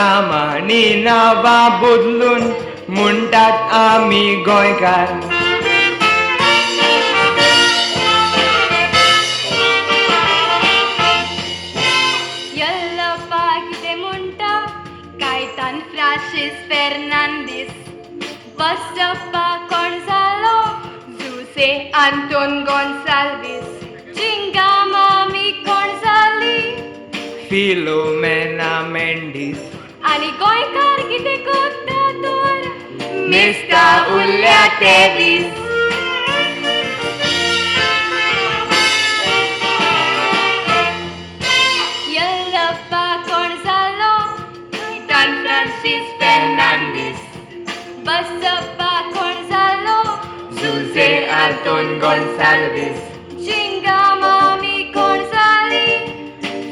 नामांनी नांवां बदलून म्हणटात आमी गोंयकार. येल्लप्पा कितें म्हणटा कायतान फ्रांसीस फेर्नांदीस, बसप्पा कोण जालो जुसे आंतोन गोन्साल्वीस, चिंगामामी कोण जाली फिलोमेना मेंडीस. आनी गोंयकार कितें करता तर मेस्ता उरल्या ते दीस. येल्लप्पा कोण जालो कायतान फ्रांसीस फेर्नांदीस, बसप्पा कोण जालो जुसे आंतोन गोन्साल्वीस, चिंगामामी कोण जाली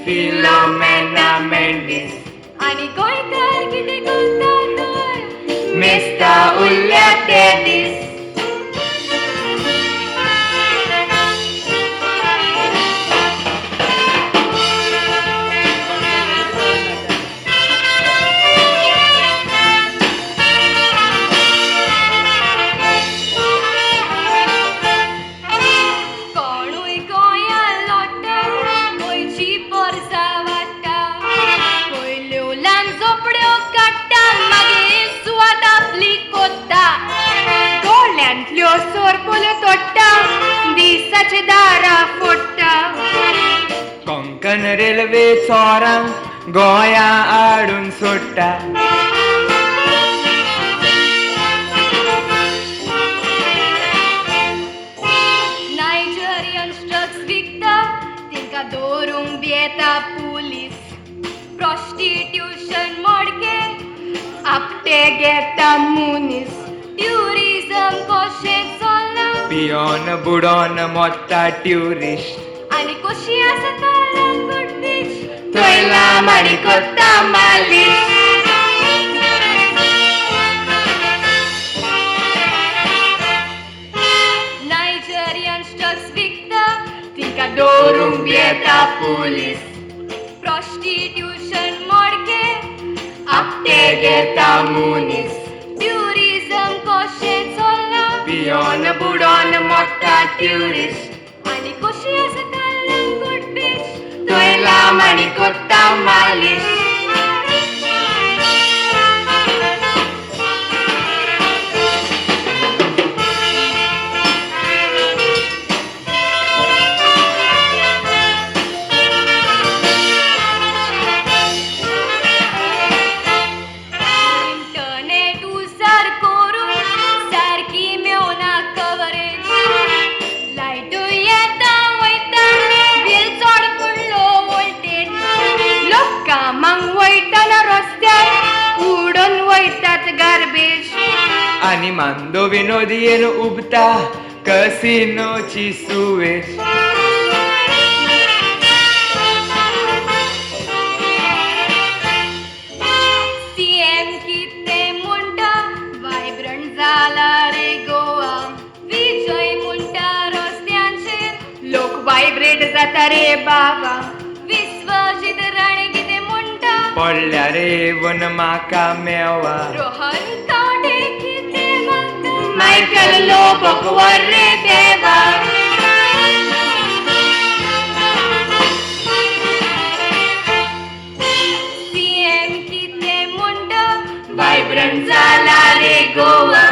फिलोमेना मेंडीस. आनी गोंयकार कितें करता तर मेस्ता उरल्या ते दीस. कोणूय गोंयां लोटा गोंयची पोरसां वाडटा, पयल्योलान झोपड्यो काडटा मागीर सुवात आपली कोत्ता, गोळ्यांतल्यो सोरपोल्यो तोडटा दिसाचे दारां फोडटा. कोंकण रेल्वे चोरांक गोंयां हाडून सोडटा. नायजेरियन ड्रग्स विकता तिंकां दवरूंक येता पुलीस, प्रॉस्टिट्यूशन मोडके आपटे घेता मुनीस, ट्युरिझम कशें चल्ला पियोन बुडोन मोडटा ट्युरिस्ट. आनी कशी आसा काळंगूट बीच थंय लांब आनी कोत्ता मालीश. नायजेरियन ड्रग्स विकता तिंकां दवरूंक येता पुलीस, प्रॉस्टिट्यूशन मोडके आपटे घेता मुनीस. ट्युरिझम कशें चल्ला पियोन बुडोन मोडटा ट्युरिस्ट. आनी कशी आसा काळंगूट बीच थंय लांब आनी कोत्ता मालीश. इंटरनेट उजार करून सारकी मेवना कवरेज, लायटूय येता वयता बिल चड पडलो वोल्टेज, लोक कामांक वयताना रस्त्यार उडोवन वयतात गार्बेज. आनी मांदो विनोदियेन उबता कसिनोची सुवेश. सीएम कितें म्हणटा वायब्रंट जाला रे गोवा, विजय म्हणटा रस्त्यांचेर लोक वायब्रेट जाता रे बाबा, विश्वजीत राणे कितें म्हणटा पडल्या रे वन म्हाका मेवा. रोहन कावडे कितें म्हणटा मायकल लोबोक वर रे देवा. सीएम कितें म्हणटा वायब्रंट जाला रे गोवा,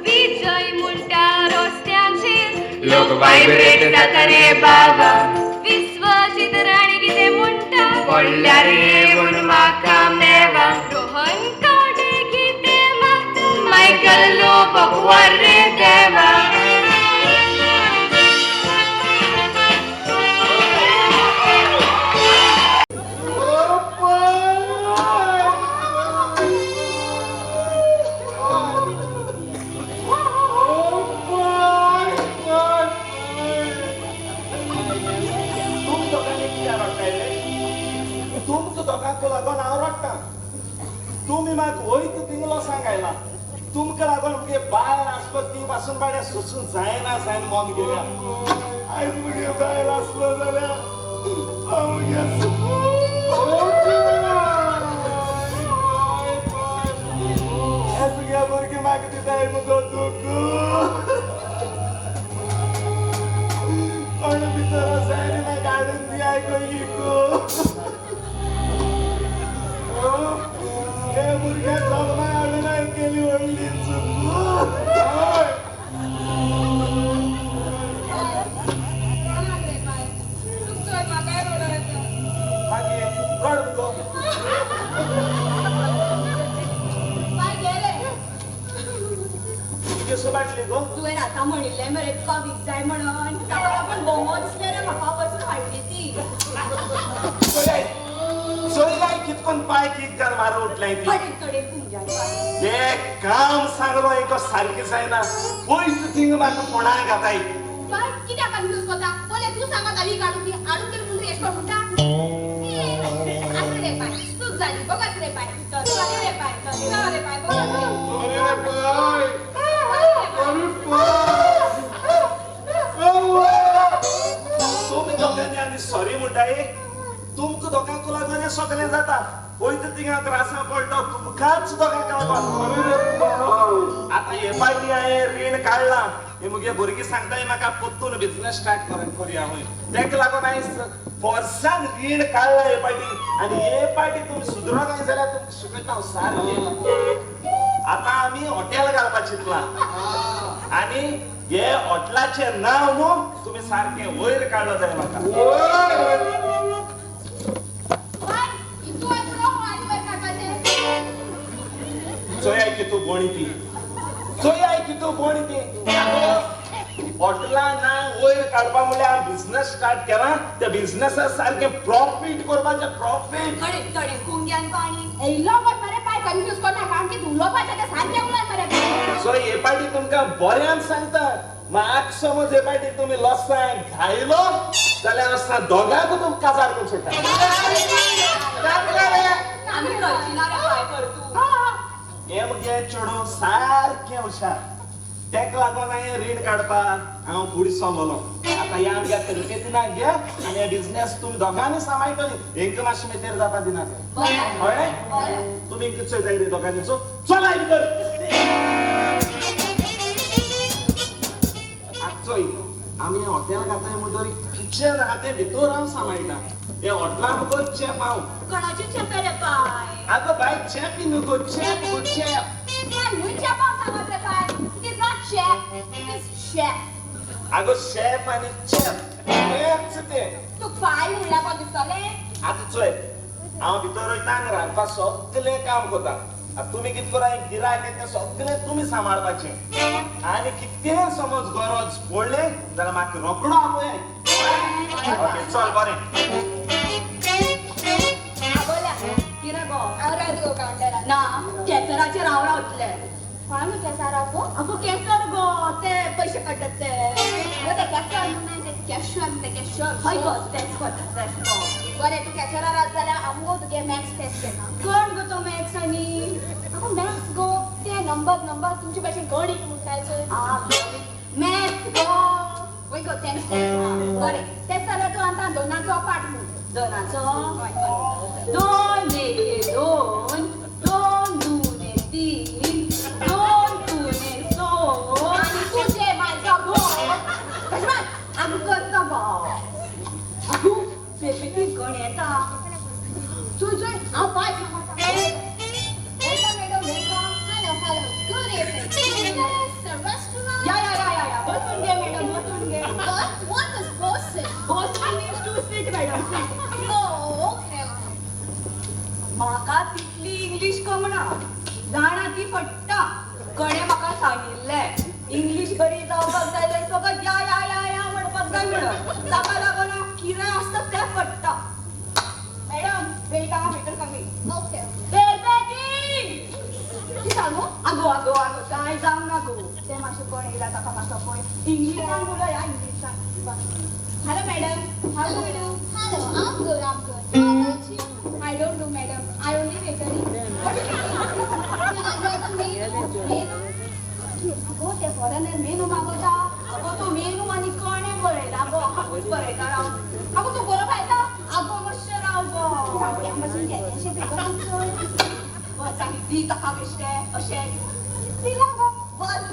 विजय म्हणटा रस्त्यांचेर लोक वायब्रेट जाता रे बाबा. विश्वजीत राणे कितें म्हणटा पडल्या रे वन म्हाका मेवा. रोहन कावडे कितें म्हणटा मायकल लोबोक वर रे देवा. तुम्ही म्हाका वयता तिंगलो सांगायला तुमकां लागून मुगे बायल आसलो ती पासून बाड्या सोसून जायना जायन मन गेल्या आयज मुगे बायल आसलो जाल्यार म्हाका दिताय मुगो दूख कोण भितर आसाय रे म्हाका हाडून दियाय गो इको हे भुरग्या जल्मा हाडून हांवें केली व्हडली चूक मागीर रड मुगो केसो बाटली गो तुवें आतां म्हणिल्लें मरे तुका वीक जाय म्हणून ताका लागून बोंबो दिसले रे म्हाका वचून हाडली ती चोयलाय कितकोन पाय किक जावन मारो उठलाय ती कडेन कडेन पुंजाय हे काम सांगलो एको सारकी जायना पयस थिंग म्हाका फोंडार घाताय बाय कित्याक कन्फ्यूज कोता बोले तू सांगा गावी काढून ती हाडून ती मुंडरी एशको म्हणटा आसरे रे पाय तूच जाली बघत रे पाय तू आले रे पाय तू रे पाय बघत अरे बाय तुम्ही दोघांनी आनी सॉरी म्हणटाय तुमकां दोगांक लागून हें सगळें जाता वयता थिंगा त्रासा पडटा तुमकांच दोगांक लागून आतां हे फावटी हांवें रीण काडलां हे मुगे भुरगीं सांगताय म्हाका पोत्तून बिझनेस स्टार्ट करूया म्हणून तेका लागून हांवें फोर्सान रीण काडलां हे फावटी आनी हे फावटी तुमी सुदरो काय जाल्यार तुमकां शिकयता हांव सारकें आतां आमी हॉटेल घालपाक चिंतलां आनी हे हॉटेलाचें नांव न्हू तुमी सारकें वयर काडलो जाय म्हाका चोयाय की तू बोणी ती चोयाय की तू बोणी ती हॉटेला नांव वयर काडपा म्हणल्यार बिझनेस स्टार्ट केला त्या बिझनेसा सारकें प्रॉफीट करपाचें प्रॉफीट कडेन कडेन कुंग्यान पाणी एयलो पण मरे पाय कन्फ्यूज कोना कारण की उलोवपाचें तें सारकें उलय मरे सो हे पाटी तुमकां बऱ्यान सांगता म्हाक समज हे पाटी तुमी लॉसान घायलो जाल्यार असता दोगांक तुमकां काजार करून सोडटा आमी करची ना रे पाय कर तू हे मगे चेडो सारकें हुशार तेका लागून हांवें रीण काडपाक हांव फुडें सरलोलो आतां ह्या आमच्या तरीके दिनाक घे आनी हे बिझनेस तुमी दोगांनी सांबाळटली हेंका मातशें मेतेर जावपा दिनात कळ्ळें तुमी कितें चोयताय रे दोगांनीचो चल आयज कर चोय आमी हॉटेल घाताय म्हणटरी किचन आहा तें भितर हांव सांबाळटा हे हॉटेलान मुगो चॅप हांव कोणाची चेपे रे पाय आगो बाय चॅप न्हू चॅप गो चॅप न्हू चेपा सांगत रे पाय it is not chef it is chef आगो शेफ आनी चॅप हेच तें तू पाय म्हणल्यार कोण दिसतले आतां चोय हांव भितर वयता आनी रांदपाक सगळें काम करता आतां तुमी कितें करा गिरायक येता सगळें तुमी सांबाळपाचें आनी कितें समज गरज पडले जाल्यार म्हाका रोकडो आपय ओके चल बरें बोल्या कितें गो अरे गो काउंटरा ना कॅसराचे राव रावतले काय म्हणून कॅसर राव गो अगो कॅसर गो ते पैसे काडटात ते ते कॅसर म्हणून ते कॅशर हय गो तेच करतात बरें तू कॅसरा रावत जाल्यार आमगो तुगे मॅथ्स टेस्ट घेता कोण गो तो मॅथ्स आनी अगो मॅथ्स गो ते नंबर तुमचे भशेन गणित म्हणटाय मॅथ्स गो वय गो तेच बरें तेच जाल्यार तूं आतां दोनाचो पाठ म्हूण दोनाचो दोन एक दोन दोन दुने तीन दोन दुने दोन आणि तुझे माझा भाऊ कशा आगो करता भाऊ आगो पेपेटी गण येता तुझे हांव पाय सांगता मॅडम हॅलो गुड इव्हनिंग या बसून घे मॅडम बसून घे what is bossing bossing means to sit madam म्हाका तितली इंग्लिश कमना जाणा ती पडटा गणे म्हाका सांगिल्लें इंग्लिश बरी जावपाक जाय जाल्यार फकत या म्हणपाक जाय म्हणून ताका लागून कितें आसता तें पडटा मॅडम वेट हांव भितर कमी ओके बेबी कितें सांगू आगो काय जावं ना गो तें मातशें कोण येयला ताका मातसो पळय इंग्लिशान उलया इंग्लिशान hello madam hello I'm good how about you I don't do madam I only catering अगो ते फॉरेनर मेनू मागवता अगो तो मेनू आनी कोणे बरयला गो हांवूच बरयता राव अगो तूं बरो खायता अगो मातशें राव गो मातशें घेतलेशें बेगोन बस आनी दी ताका बेश्टें अशें दिला गो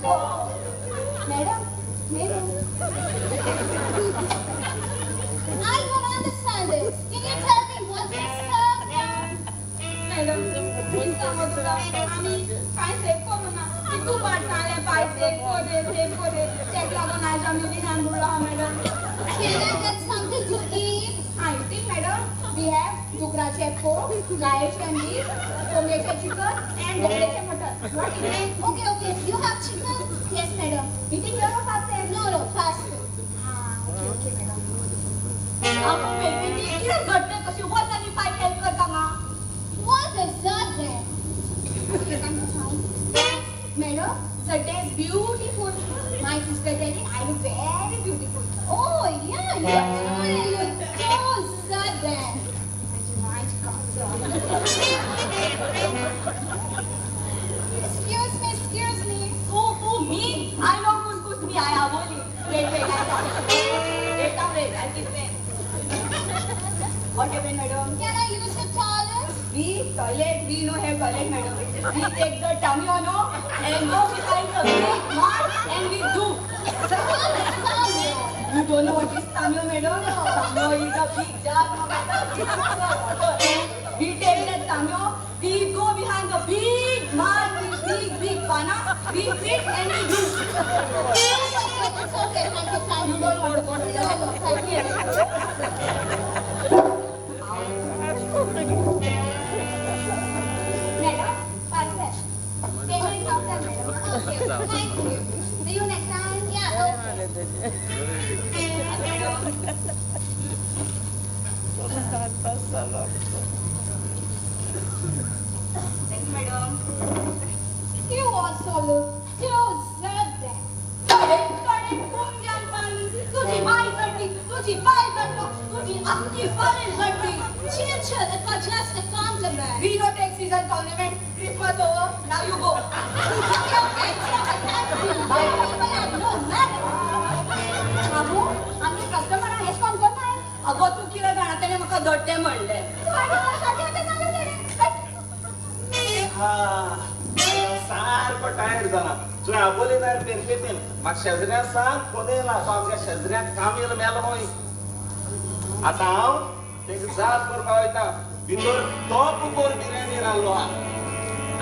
Madam, madam. I don't understand this. Can you tell me what this Madam, आम्ही काय सेव करू ना तू पाठवले पाय सेव करे चेक लागून आज आम्ही विधान बोललो madam Can I get something to eat? I think madam we have डुकराचे पोक, गायचे अंडी, कोंबड्याचे चिकन and बोकड्याचे mutton. What is it? Okay. You have chicken? Yes madam. Eating your fast food? No, fast food. Okay madam. आपण baby किती घटना कशी वजन आणि पाय हेल्प करता ना What is that then? Madam, Sunday is beautiful. My sister telling I look very beautiful. Oh yeah, you're so sudden. Excuse me. Oh, me? I know who's me. I have only. Wait, I keep it. What happened, madam? Can I use the toilet? We no have toilet, madam. We take the tummy no and go behind the big mark and we do. You don't know what is tamio, madam? Tamio is a big jar. We take that tamio, we go behind the big mark, big pana, we fit and we do. It's okay, thank you. You don't want to go to the thank you. Madam, perfect. Payment after madam. Okay, thank you. See you next time. Yeah, okay. Thank you, madam. You also look so sad. कडे पुंजान पाणी तुझी बाई गड्डी तुझी पाय गड्डो तुझी अख्खी foreign Gaddi Chill, it was just a compliment. We don't take season compliment. Christmas over, now you go. Okay, thank you. Bye. No, बाबू, आम्ही customer आहेस कोण नाही अगं तू किती गाणं त्याने मला दडते म्हणले सारखं टायर झाला तुला आबोली जाय पेरपेतील मग शेजऱ्या सांग कोणी येला आमच्या शेजऱ्यात काम येलं मेलं होय आता हांव तेका जाप करपा वयता भितर तोप भर बिर्याणी रांदलो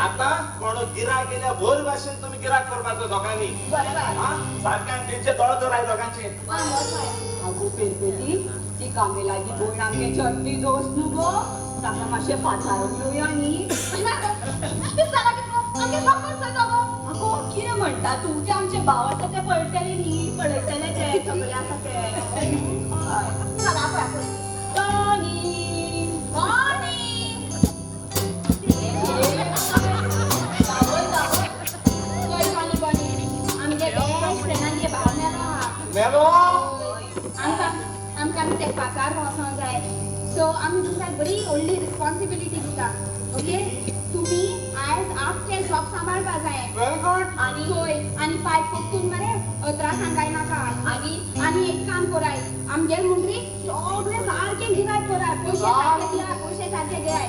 आता कोण गिराक गेल्या भर भाशेन तुम्ही गिराक करपाचो दोगांनी सारक्यान तेंचे दोळ धराय दोगांचे अगो पेरपेती ती कामे लागी बोल आमगे चटणी दोस नु गो ताका मातशे पाचारून घेवया न्ही अगो कितें म्हणटा तू ते आमचे भाव आसा ते पळयतले न्ही पळयतले ते सगळे आसा ते आमकां ते पाकार वचोंक जाय सो आमी तुमकां बरी व्हडली रिस्पॉन्सिबिलिटी दिता ओके तुमी आयज आख्खे जॉब सांबाळपा जाय आनी होय आनी पाय पोत्तून मरे त्रास सांगाय नाका आनी एक काम कराय आमगे मुंडरी सगळे सारके गिरायक कराय पयशे सारके दियाय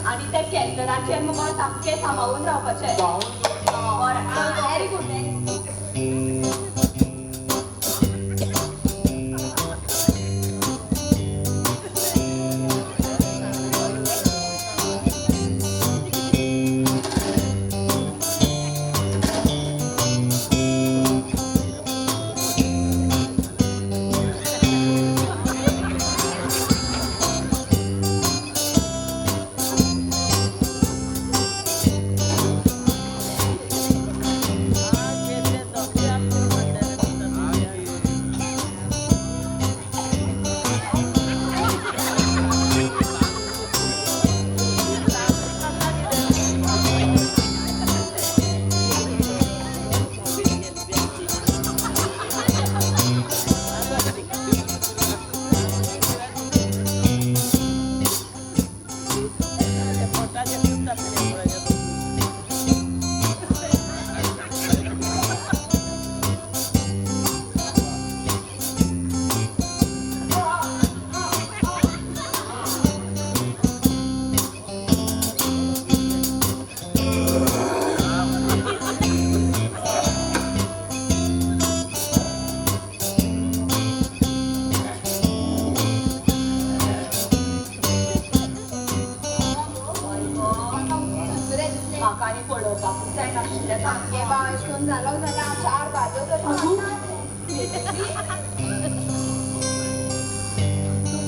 आनी ते कॅल्कराचेर मुगो सामकें सांबाळून रावपाचें व्हेरी गुड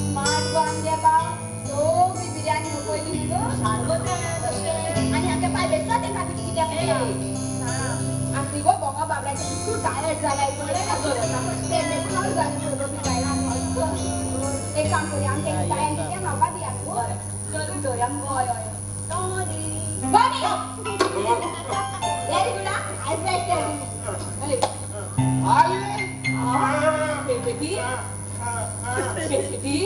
स्मार्ट गॉन दे बाव तो मी बिर्याणी पयली गो सारगो ते आणि आमच्या पाय भेटला ते खाती कित्याक आमची गो बोंगा बाबड्याचे तू टायर्ड झालाय पडे ना गरज ते मेकॉल झाली सगळं बिकायला एक काम करूया आमच्या टायम किती म्हाका दिया गो चल धोया हय हय बनी very good I best baby baby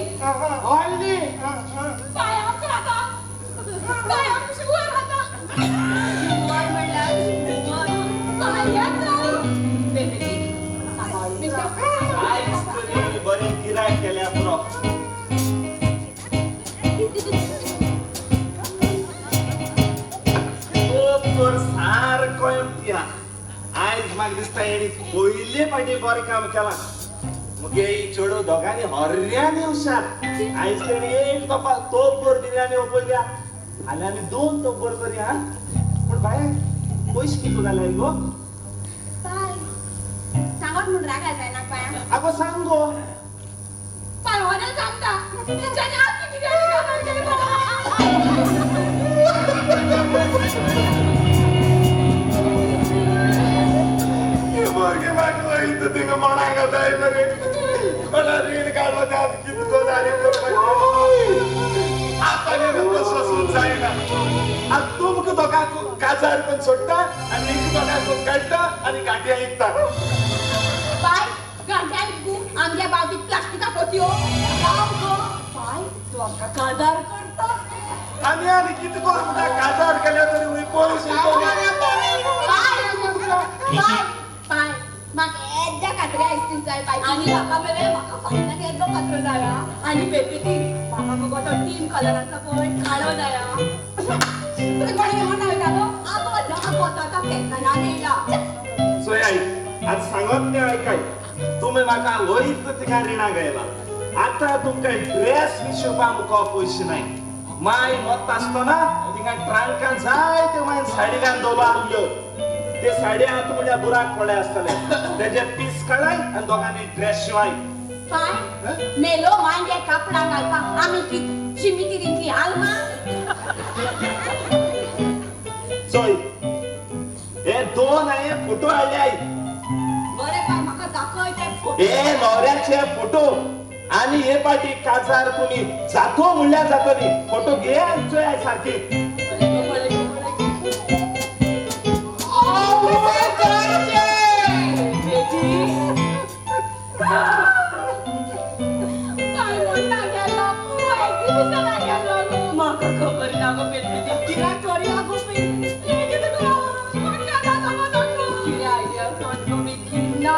काय आमचं आता काय आमची वर आता वर म्हणला काय यात बेबी आयज तरी बरे गिरायक केल्या पुरो तर सारको या आयज म्हाका दिसता हेणी पयले फाटी बरें काम केलां मगे चेडू दोगांनी हर्यानी हुशार आयज तेणी एक तोप भर बिर्याणी ओपयल्या आनी आमी 2 तोप भर करी हा पूण बाय पयशे कितू घालाय गो सांगत म्हणून रागाय जायना पाया आगो सांग गो परवाने सांगता त्याने आपली बिर्याणी खाणार केली मागे मागे इथं तिघ म्हणायला जाय बरे मला रील काढला त्यात कितको झाली आता बसून जायना आता तुमक दोघांक काजार पण सोडता आणि एक दोघांक काढता आणि गाठी ऐकता बाय गांठ्या विकू आमच्या बावतीत प्लास्टिका पोत्यो राव गो बाय तू आमका कादार करता आणि कितको तुमका काजार केल्या तरी उई पयशे बाय म्हाका एकदा कात्रे आयस्क्रीम जाय बाय आणि म्हाका मरे म्हाका फायनाक एकदा कात्रो जाया आणि बेबी म्हाका मगो तो टीम कलराचो पळय काळो जाया तुका कोणी म्हणा वयता गो आगो लगा पोताता केन्ना नेला सोय आई आज सांगत नाही ऐकाय तुम्ही म्हाका वयत तिका रिणा गेला आता तुमका ड्रेस शिवपा मुको पयशे नाही माय मत आसतना तिका ट्रांकान जाय ते माय साडी घालून दवलो आसल्यो ते साडया तुमच्या बुराक पडले आसतले तेजे पीस काढाय आणि दोघांनी ड्रेस शिवाय काय मेलो मांगे कापडा घालता आमी चिमिकिरींतली आलमा सोय हे 2 आहे फोटो आले आई बरे काय म्हाका दाखय ते फोटो हे नवऱ्याचे फोटो आणि हे पाटी काजार तुम्ही जातो म्हणल्यार जातली फोटो घे आणि चोय आई सारखी काय म्हणता गेला एक्झिबिशन गेलो म्हाका खबर ना गो बेटी किरा करी गो बेटी किती तुला म्हणल्या दादा मला किती आयडिया कोण गो बेटी ना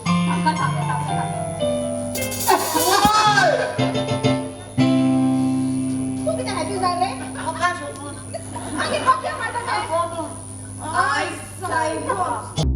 म्हाका सांगा तू किती हॅपी झाले म्हाका सोडून आणि कॉफी मारता काय आय सायबो